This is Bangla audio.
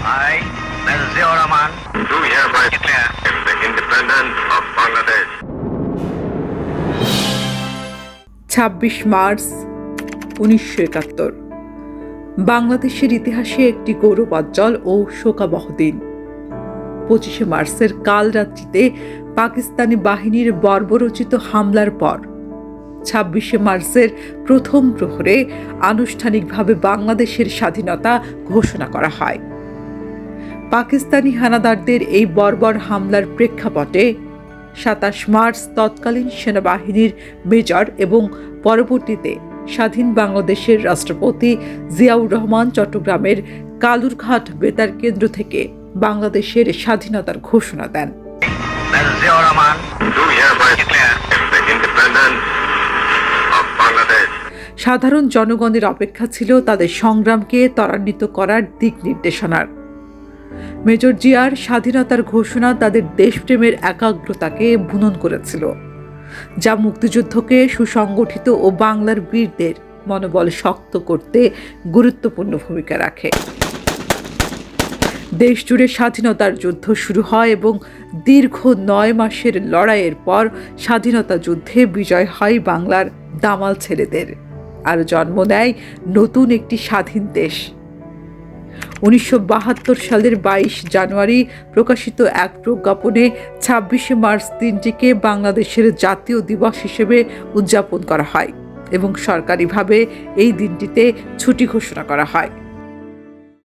I, Mr. Ziaur Rahman, do hereby declare the independence of Bangladesh. ২৬ March ১৯৭১ বাংলাদেশের ইতিহাসে একটি গৌরবোজ্জ্বল ও শোকাবহ দিন। ২৫শে মার্চের কাল রাত্রিতে পাকিস্তানি বাহিনীর বর্বরোচিত হামলার পর ২৬শে মার্চের প্রথম প্রহরে আনুষ্ঠানিকভাবে বাংলাদেশের স্বাধীনতা ঘোষণা করা হয়। পাকিস্তানি হানাদারদের এই বর্বর হামলার প্রেক্ষাপটে ২৭ মার্চ তৎকালীন সেনাবাহিনীর মেজর এবং পরবর্তীতে স্বাধীন বাংলাদেশের রাষ্ট্রপতি জিয়াউর রহমান চট্টগ্রামের কালুরঘাট বেতার কেন্দ্র থেকে বাংলাদেশের স্বাধীনতার ঘোষণা দেন। Mr. Ziaur Rahman, Do hereby declare the independence of Bangladesh. সাধারণ জনগণের অপেক্ষা ছিল তাদের সংগ্রামকে ত্বরান্বিত করার দিক নির্দেশনার। মেজর জিয়ার স্বাধীনতার ঘোষণা তাদের দেশপ্রেমের একাগ্রতাকে বুনন করেছিল, যা মুক্তিযুদ্ধকে সুসংগঠিত ও বাংলার বীরদের মনোবল শক্ত করতে গুরুত্বপূর্ণ ভূমিকা রাখে। দেশজুড়ে স্বাধীনতার যুদ্ধ শুরু হয় এবং দীর্ঘ ৯ মাসের লড়াইয়ের পর স্বাধীনতা যুদ্ধে বিজয় হয় বাংলার দামাল ছেলেদের, আর জন্ম নেয় নতুন একটি স্বাধীন দেশ। ১৯৭২ সালের ২২ জানুয়ারি প্রকাশিত এক প্রজ্ঞাপনে ২৬শে মার্চ দিনটিকে বাংলাদেশের জাতীয় দিবস হিসেবে উদযাপন করা হয় এবং সরকারিভাবে এই দিনটিতে ছুটি ঘোষণা করা হয়।